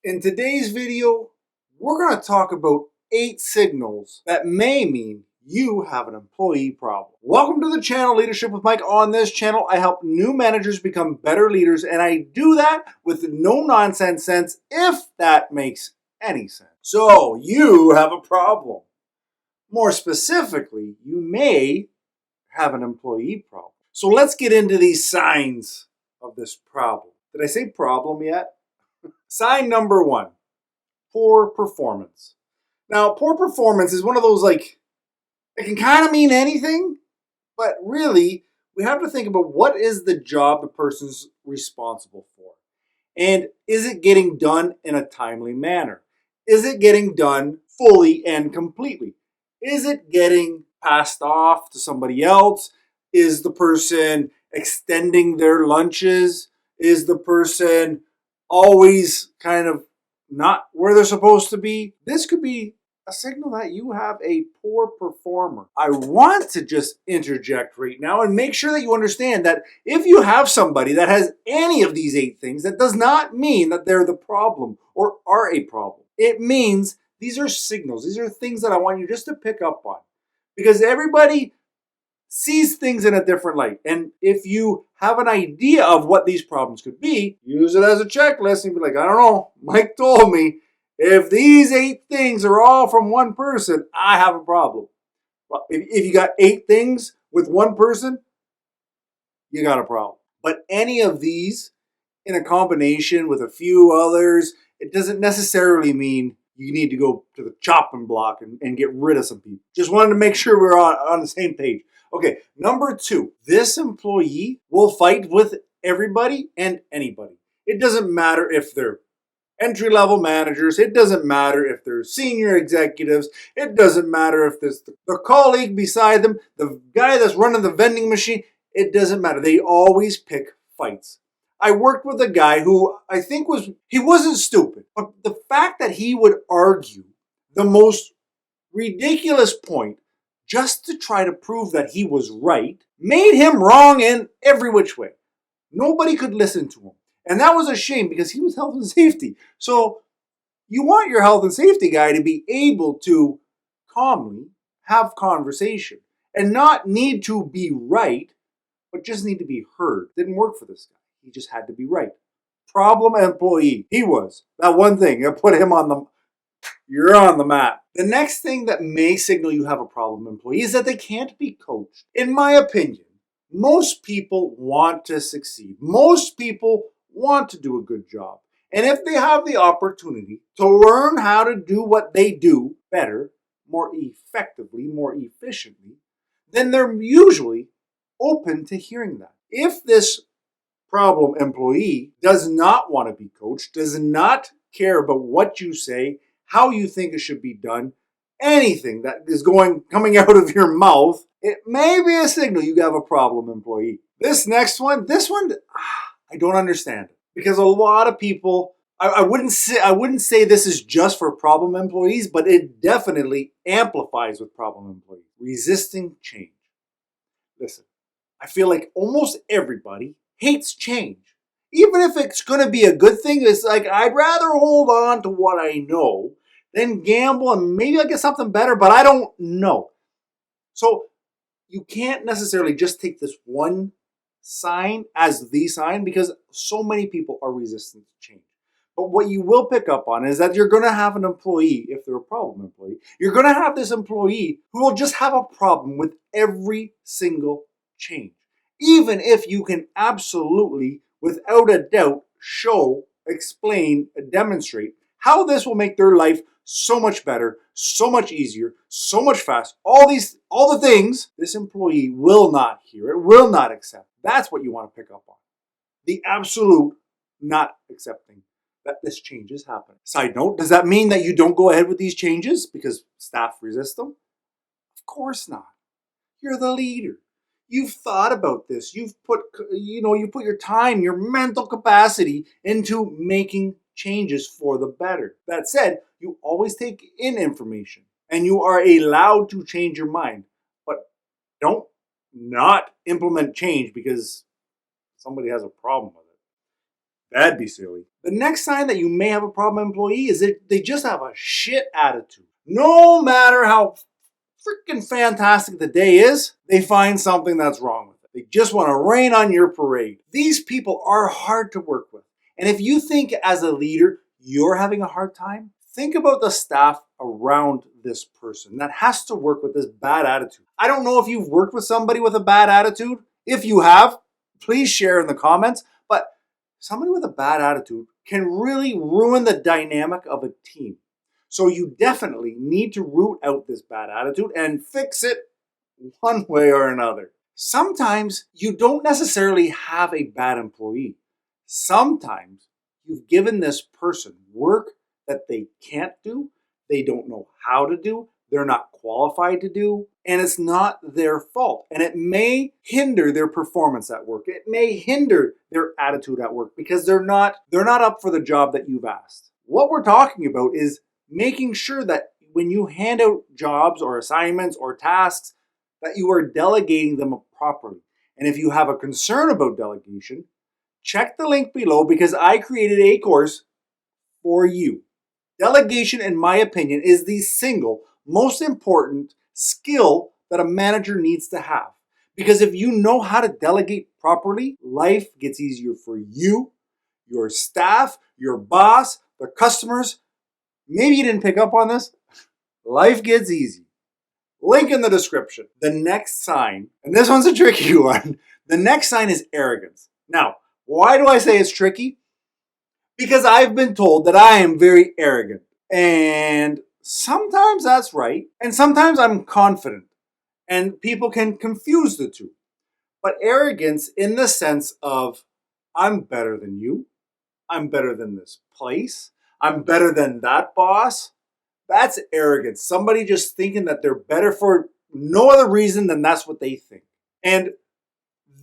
In today's video, we're going to talk about 8 signals that may mean you have an employee problem. Welcome to the channel, Leadership with Mike. On this channel, I help new managers become better leaders, and I do that with no nonsense sense, if that makes any sense. So, you have a problem. More specifically, you may have an employee problem. So let's get into these signs of this problem. Did I say problem yet? Sign number 1, poor performance. Now, poor performance is one of those, it can kind of mean anything, but really, we have to think about what is the job the person's responsible for. And is it getting done in a timely manner? Is it getting done fully and completely? Is it getting passed off to somebody else? Is the person extending their lunches? Is the person always kind of not where they're supposed to be? This could be a signal that you have a poor performer. I want to just interject right now and make sure that you understand that if you have somebody that has any of these 8 things, that does not mean that they're the problem or are a problem. It means these are signals. These are things that I want you just to pick up on, because everybody sees things in a different light. And if you have an idea of what these problems could be, use it as a checklist and be like, I don't know, Mike told me if these 8 things are all from one person, I have a problem. Well, if you got 8 things with one person, you got a problem. But any of these in a combination with a few others, it doesn't necessarily mean you need to go to the chopping block and get rid of some people. Just wanted to make sure we're on the same page. Okay, number 2, this employee will fight with everybody and anybody. It doesn't matter if they're entry-level managers. It doesn't matter if they're senior executives. It doesn't matter if there's the colleague beside them, the guy that's running the vending machine. It doesn't matter. They always pick fights. I worked with a guy who I think he wasn't stupid, but the fact that he would argue the most ridiculous point just to try to prove that he was right made him wrong in every which way. Nobody could listen to him. And that was a shame, because he was health and safety. So you want your health and safety guy to be able to calmly have conversation and not need to be right, but just need to be heard. Didn't work for this guy. He just had to be right. Problem employee. He was. That one thing that put him you're on the map. The next thing that may signal you have a problem employee is that they can't be coached. In my opinion, most people want to succeed. Most people want to do a good job. And if they have the opportunity to learn how to do what they do better, more effectively, more efficiently, then they're usually open to hearing that. If this problem employee does not want to be coached, does not care about what you say, how you think it should be done, anything that is coming out of your mouth, it may be a signal you have a problem employee. This next one, I don't understand it, because a lot of people, I wouldn't say this is just for problem employees, but it definitely amplifies with problem employees. Resisting change. Listen, I feel like almost everybody hates change. Even if it's going to be a good thing, it's like, I'd rather hold on to what I know than gamble and maybe I'll get something better, but I don't know. So you can't necessarily just take this one sign as the sign, because so many people are resistant to change. But what you will pick up on is that you're going to have an employee, if they're a problem employee, you're going to have this employee who will just have a problem with every single change. Even if you can absolutely, without a doubt, show, explain, demonstrate how this will make their life so much better, so much easier, so much faster. All the things this employee will not hear, it will not accept. That's what you want to pick up on. The absolute not accepting that this change is happening. Side note, does that mean that you don't go ahead with these changes because staff resist them? Of course not. You're the leader. You've thought about this. You've put your time, your mental capacity into making changes for the better. That said, you always take in information and you are allowed to change your mind, but don't not implement change because somebody has a problem with it. That'd be silly. The next sign that you may have a problem employee is that they just have a shit attitude. No matter how freaking fantastic the day is, they find something that's wrong with it. They just want to rain on your parade. These people are hard to work with. And if you think as a leader you're having a hard time, think about the staff around this person that has to work with this bad attitude. I don't know if you've worked with somebody with a bad attitude. If you have, please share in the comments. But somebody with a bad attitude can really ruin the dynamic of a team. So you definitely need to root out this bad attitude and fix it one way or another. Sometimes you don't necessarily have a bad employee. Sometimes you've given this person work that they can't do, they don't know how to do, they're not qualified to do, and it's not their fault. And it may hinder their performance at work. It may hinder their attitude at work because they're not up for the job that you've asked. What we're talking about is making sure that when you hand out jobs or assignments or tasks, that you are delegating them properly. And if you have a concern about delegation, check the link below because I created a course for you. Delegation, in my opinion, is the single most important skill that a manager needs to have. Because if you know how to delegate properly, life gets easier for you, your staff, your boss, the customers. Maybe you didn't pick up on this. Life gets easy. Link in the description. The next sign, and this one's a tricky one, the next sign is arrogance. Now, why do I say it's tricky? Because I've been told that I am very arrogant. And sometimes that's right. And sometimes I'm confident. And people can confuse the two. But arrogance in the sense of, I'm better than you. I'm better than this place. I'm better than that boss. That's arrogance. Somebody just thinking that they're better for no other reason than that's what they think. And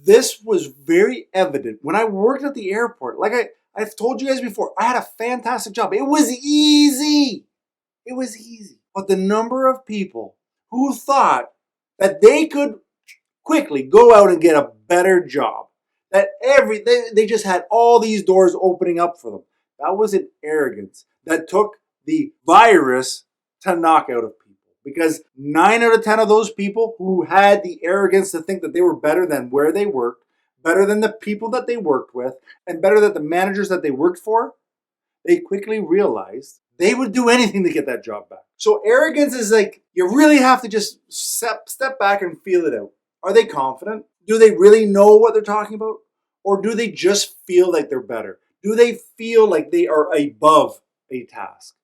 this was very evident when I worked at the airport. Like I've told you guys before, I had a fantastic job. It was easy. It was easy. But the number of people who thought that they could quickly go out and get a better job, that they just had all these doors opening up for them. That was an arrogance that took the virus to knock out of people. Because 9 out of 10 of those people who had the arrogance to think that they were better than where they worked, better than the people that they worked with, and better than the managers that they worked for, they quickly realized they would do anything to get that job back. So arrogance is like, you really have to just step back and feel it out. Are they confident? Do they really know what they're talking about? Or do they just feel like they're better? Do they feel like they are above a task?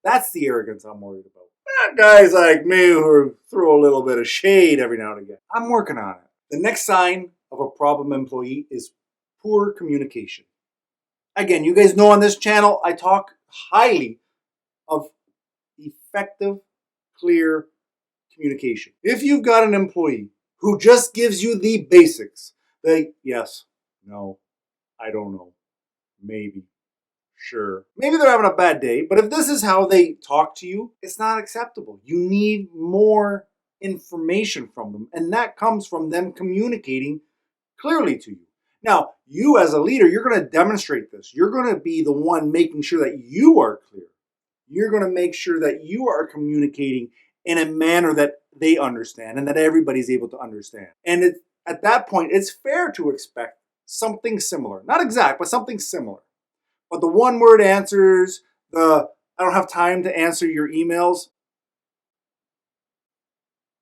That's the arrogance I'm worried about. Not guys like me who throw a little bit of shade every now and again. I'm working on it. The next sign of a problem employee is poor communication. Again, you guys know on this channel, I talk highly of effective, clear communication. If you've got an employee who just gives you the basics, yes, no, I don't know, maybe, sure. Maybe they're having a bad day, but if this is how they talk to you, it's not acceptable. You need more information from them, and that comes from them communicating clearly to you. Now, you as a leader, you're going to demonstrate this. You're going to be the one making sure that you are clear. You're going to make sure that you are communicating in a manner that they understand and that everybody's able to understand. And at that point, it's fair to expect something similar. Not exact, but something similar. But the one-word answers, I don't have time to answer your emails.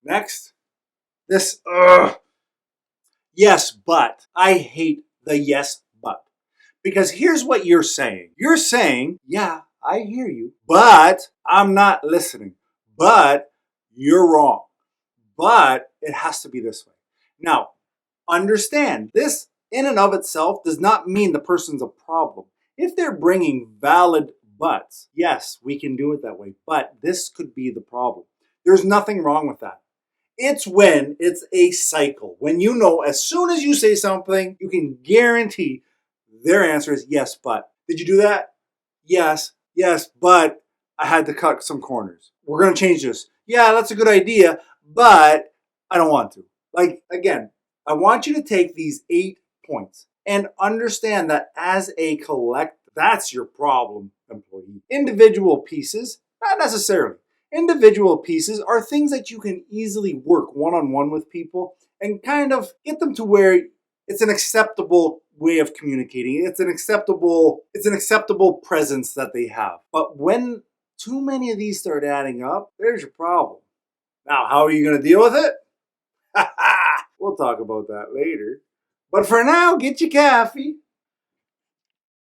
Next. This, yes, but. I hate the yes, but. Because here's what you're saying. You're saying, yeah, I hear you, but I'm not listening. But you're wrong. But it has to be this way. Now, understand, this in and of itself does not mean the person's a problem. If they're bringing valid buts, yes, we can do it that way. But this could be the problem. There's nothing wrong with that. It's when it's a cycle. When you know as soon as you say something, you can guarantee their answer is yes, but. Did you do that? Yes, but I had to cut some corners. We're going to change this. Yeah, that's a good idea, but I don't want to. Like, again, I want you to take these 8 points and understand that as a collective, that's your problem, employee. Individual pieces, not necessarily. Individual pieces are things that you can easily work one-on-one with people and kind of get them to where it's an acceptable way of communicating. It's an acceptable presence that they have. But when too many of these start adding up, there's your problem. Now, how are you going to deal with it? We'll talk about that later. But for now, get your coffee,